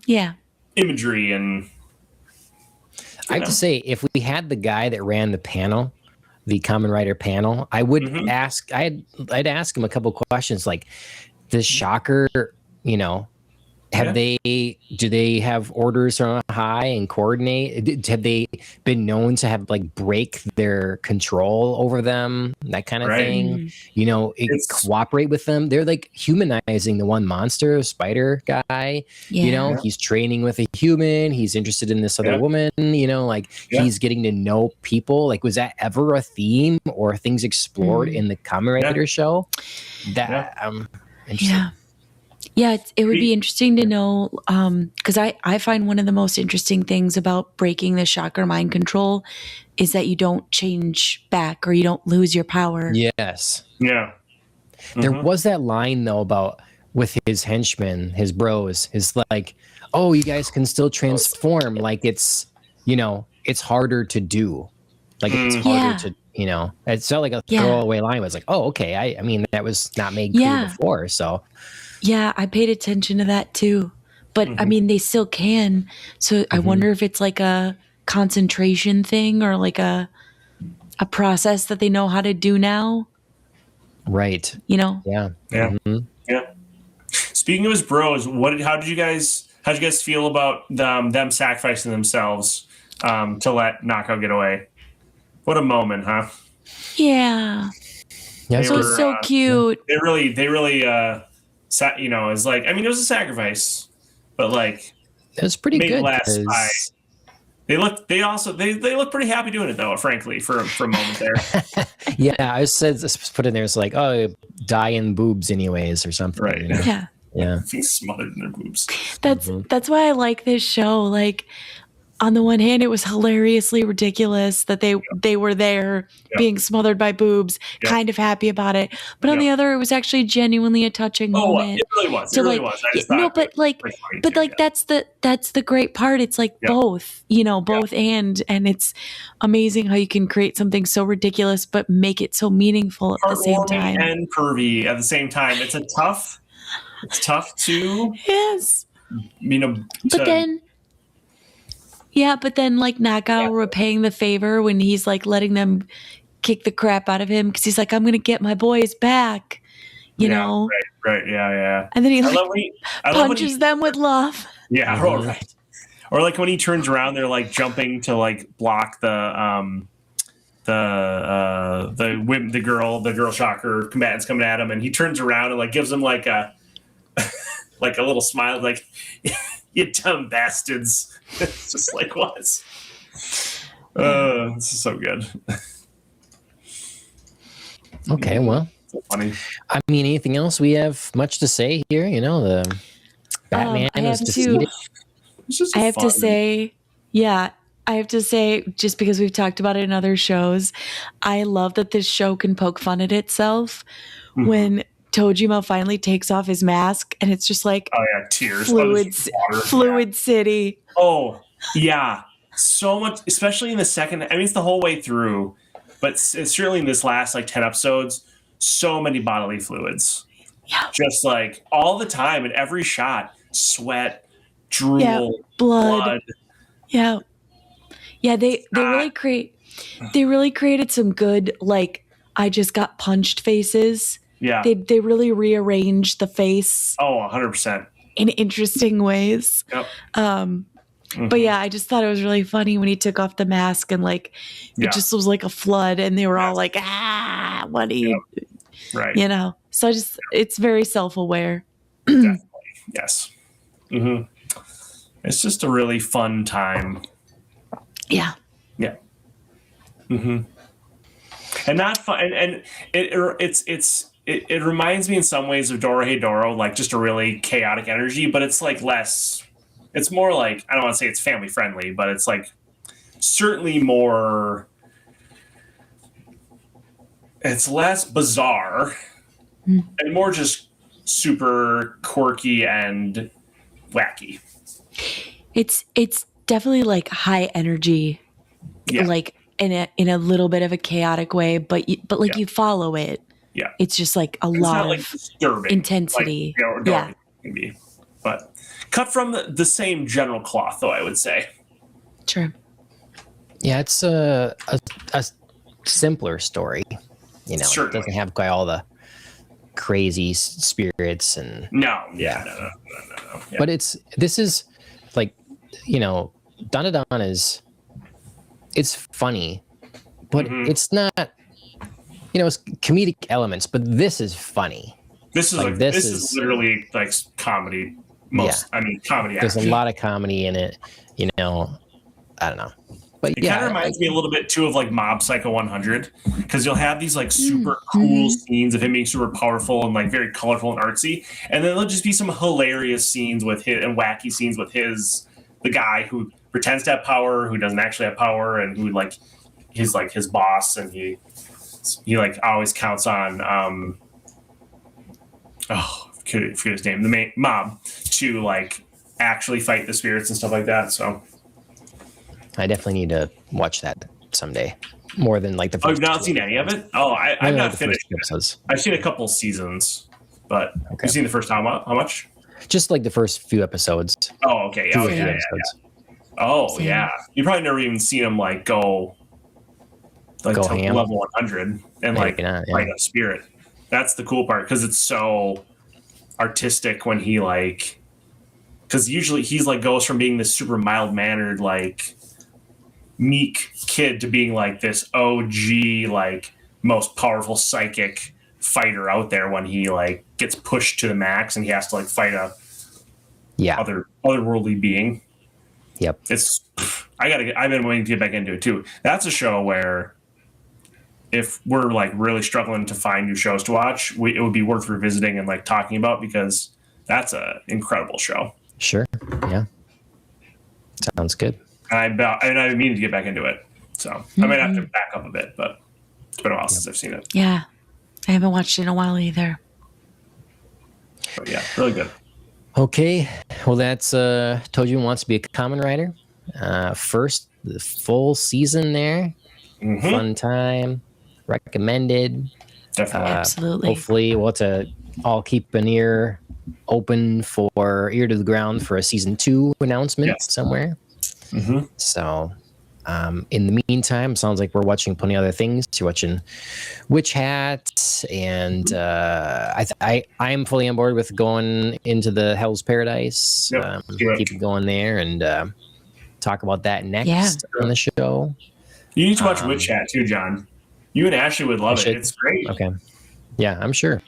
imagery. And I have to say, if we had the guy that ran the panel, the Kamen Rider panel, I would I'd ask him a couple questions like, does Shocker, you know, do they have orders from high and coordinate? Have they been known to have like break their control over them, that kind of thing? You know, cooperate with them. They're like humanizing the one monster spider guy. You know, he's training with a human. He's interested in this other woman. You know, like he's getting to know people. Like, was that ever a theme or things explored in the Kamen Rider show? That interesting. Yeah, it would be interesting to know, because I find one of the most interesting things about breaking the chakra mind control is that you don't change back or you don't lose your power. Yes. Yeah. There was that line, though, about with his henchmen, his bros, his like, oh, you guys can still transform. Like it's, you know, it's harder to do. Like it's harder to, you know, it's not like a throwaway line. It was like, oh, okay. I mean, that was not made clear before. So. Yeah, I paid attention to that too. But I mean, they still can. So I wonder if it's like a concentration thing or like a process that they know how to do now. Right. You know? Yeah. Yeah. Yeah. Speaking of his bros, how did you guys feel about them sacrificing themselves to let Knockout get away? What a moment, huh? Yeah. Yeah. It was so cute. They really you know, it's like, I mean, it was a sacrifice, but like it was pretty good. They look pretty happy doing it though, frankly, for a moment there. Yeah, I said put in there, it's like, oh, die in boobs anyways or something. Right. You know? Yeah. Being smothered in their boobs. That's why I like this show. Like, on the one hand, it was hilariously ridiculous that they were there being smothered by boobs, kind of happy about it. But on the other, it was actually genuinely a touching moment. It really was. So it really like, was. I just no, but that's the great part. It's like both, you know, both and it's amazing how you can create something so ridiculous but make it so meaningful at the same time. And pervy at the same time. It's tough to you know. But then like Knockout repaying the favor when he's like letting them kick the crap out of him because he's like, I'm gonna get my boys back, you know. Right. Yeah. And then he punches them with love. Yeah, right. Or like when he turns around, they're like jumping to like block the girl shocker combatants coming at him, and he turns around and like gives them like a like a little smile, like, you dumb bastards. It's just like, what? This is so good. Okay, well, so funny. I mean, anything else? We have much to say here. You know, the Batman is defeated. I have to say, just because we've talked about it in other shows, I love that this show can poke fun at itself when Tojima finally takes off his mask and it's just like, oh yeah, tears, fluid city. Oh yeah, so much, especially in the second. I mean, it's the whole way through, but it's certainly in this last like 10 episodes, so many bodily fluids. Yeah, just like all the time in every shot, sweat, drool, blood. Yeah. They really created some good like I just got punched faces. Yeah. They really rearranged the face. Oh, 100%. In interesting ways. Yep. But yeah, I just thought it was really funny when he took off the mask and like it just was like a flood and they were all like, what do you right. You know. So it's very self-aware. Definitely. Yes. Mm-hmm. It's just a really fun time. Yeah. Yeah. Mm-hmm. And not fun and it reminds me in some ways of Dorohedoro, like just a really chaotic energy, but it's like less, it's more like, I don't want to say it's family friendly, but it's like certainly more, it's less bizarre and more just super quirky and wacky. It's definitely like high energy, like in a little bit of a chaotic way, but like you follow it. Yeah, it's just like a lot of disturbing intensity. Like, can be, but cut from the same general cloth, though I would say. True. Yeah, it's a simpler story. You know, Certainly. It doesn't have quite all the crazy spirits and No. Yeah. No. Yeah. but this is like, you know, Dandadan it's funny, but Mhm. it's not, you know, it's comedic elements, but this is funny. This is Like, like this this is- is literally like comedy. Comedy There's action. a lot of comedy in it, you know. I don't know. But It kind of reminds me a little bit too of like Mob Psycho 100, because you'll have these like super cool scenes of him being super powerful and like very colorful and artsy, and then there'll just be some hilarious scenes with his and wacky scenes with the guy who pretends to have power, who doesn't actually have power, and who like his boss, and he like always counts on forget his name, the main mob, to like actually fight the spirits and stuff like that. So I definitely need to watch that someday. More than like the first. you've not seen any of it? Oh, I've not finished it. Episodes. I've seen a couple seasons, but you've seen the first how much? Just like the first few episodes. Oh, okay. Two Oh, or three yeah. episodes. Oh, Same. yeah. You probably never even seen him like go Go to ham. level 100 and Maybe like not, yeah. fight a spirit. That's the cool part, because it's so artistic when he like, because usually he's like goes from being this super mild mannered like meek kid to being like this OG like most powerful psychic fighter out there when he like gets pushed to the max and he has to like fight a Yeah. otherworldly being. Yep. I've been waiting to get back into it too. That's a show where if we're like really struggling to find new shows to watch, it would be worth revisiting and like talking about, because that's an incredible show. Sure. Yeah. Sounds good. And I've meaning to get back into it. So I might have to back up a bit, but it's been a while since I've seen it. Yeah. I haven't watched it in a while either. But yeah, really good. Okay. Well, that's Tojima Wants to be a Kamen Rider. First, the full season there. Mhm. Fun time. Recommended. Definitely. Absolutely. Hopefully, we'll have to all keep an ear open for ear to the ground for a season 2 announcement somewhere. Mhm. So, in the meantime, sounds like we're watching plenty of other things. You're watching Witch Hat, and I'm fully on board with going into the Hell's Paradise. Yep, do it. Keep it going there, and talk about that next on the show. You need to watch Witch Hat too, John. You and Ashley would love it. It's great. Okay. Yeah, I'm sure.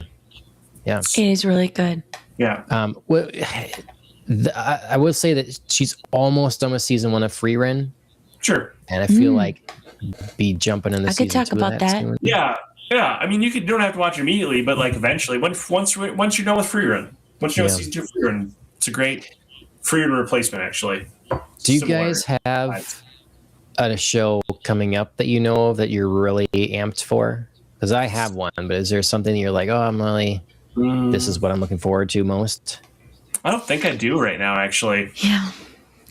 Yeah. It is really good. Yeah. Well, I will say that she's almost done with season 1 of Free Run, Sure. and I feel like be jumping in the I season could talk 2 of about that. soon. Yeah. Yeah. I mean, you don't have to watch it immediately, but like eventually, once you're done with Free Run, once you're done with season 2 of Free Run, it's a great Free Run replacement, actually. Do you Similar guys have vibes. a show coming up that you know of that you're really amped for? Because I have one, but is there something you're like, oh, I'm really, this is what I'm looking forward to most? I don't think I do right now, actually. Yeah.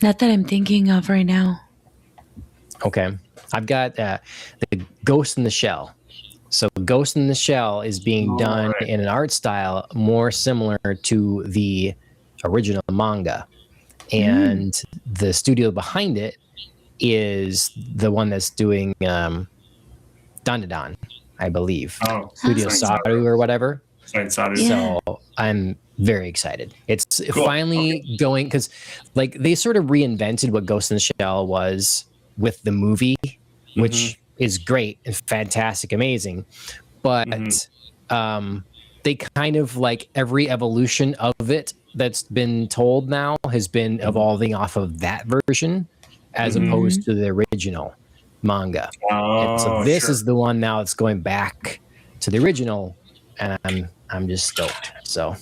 Not that I'm thinking of right now. Okay. I've got the Ghost in the Shell. So Ghost in the Shell is being done in an art style more similar to the original manga. And the studio behind it is the one that's doing Dandadan, I believe. Oh, Studio Saru or whatever. Saru. Yeah. So I'm very excited. It's Cool. finally going, because like they sort of reinvented what Ghost in the Shell was with the movie, which is great and fantastic, amazing. But they kind of like every evolution of it that's been told now has been evolving off of that version as opposed to the original manga. And so this is the one now that's going back to the original, and I'm just stoked. So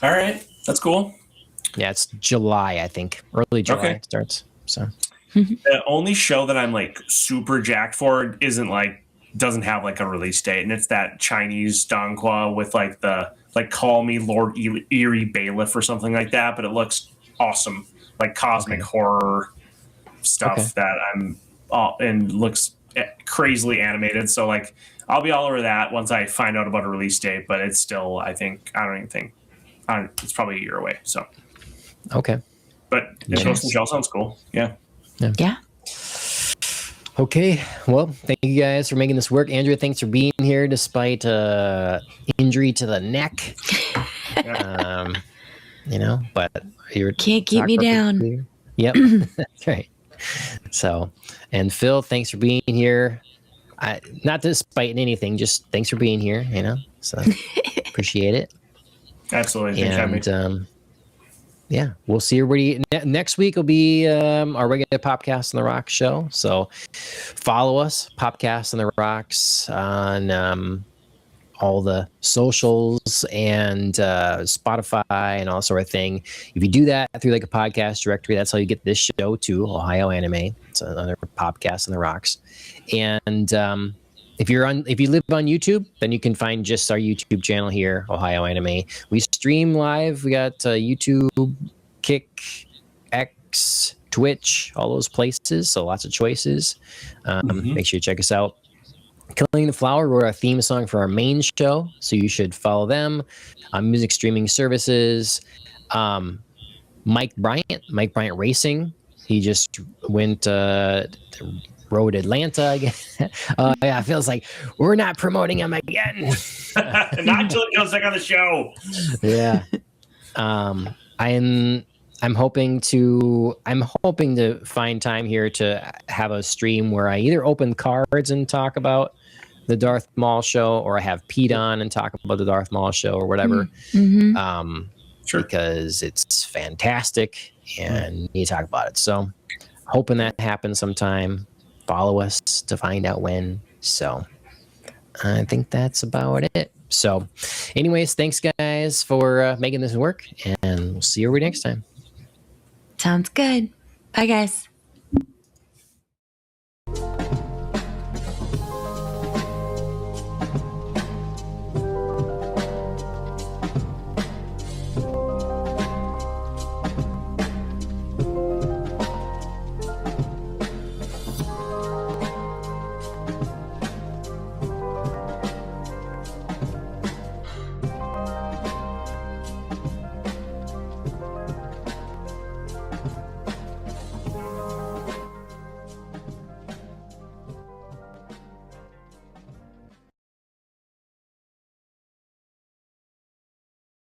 All right. That's cool. yeah, it's July, I think. Early July it starts. So The only show that I'm like super jacked for doesn't have like a release date, and it's that Chinese Donghua with like the Call Me Lord Eerie Bailiff or something like that, but it looks awesome, like cosmic horror stuff that I'm and looks crazily animated. So like I'll be all over that once I find out about a release date, but it's still it's probably a year away. So okay. but Ghost in the Shell sounds cool. Yeah. Yeah. Okay, well, thank you guys for making this work. Andrea, thanks for being here despite injury to the neck. But you Can't keep me down. Yep, that's right. So, and Phil, thanks for being here. Not despite anything, just thanks for being here. So appreciate it. Absolutely. And yeah, we'll see everybody next week. Will be our regular Popcast on the Rocks show. So follow us, Popcast on the Rocks, on all the socials and Spotify and all sort of thing. If you do that through like a podcast directory, that's how you get this show too, Ohio Anime. It's another Popcast on the Rocks. And if you live on YouTube, then you can find just our YouTube channel here, Ohio Anime. We stream live. We got YouTube, Kick, X, Twitch, all those places. So lots of choices. Make sure you check us out. Killing the Flower wrote our theme song for our main show, so you should follow them on music streaming services. Mike Bryant Racing, he just went rode Atlanta again. Yeah, it feels like we're not promoting him again. Not until it goes back on the show. Yeah. I'm hoping to find time here to have a stream where I either open cards and talk about the Darth Maul show, or I have Pete on and talk about the Darth Maul show or whatever. Sure. Because it's fantastic and you need to talk about it. So hoping that happens sometime. Follow us to find out when. So I think that's about it. So anyways, thanks guys for making this work, and we'll see you over next time. Sounds good. Bye, guys.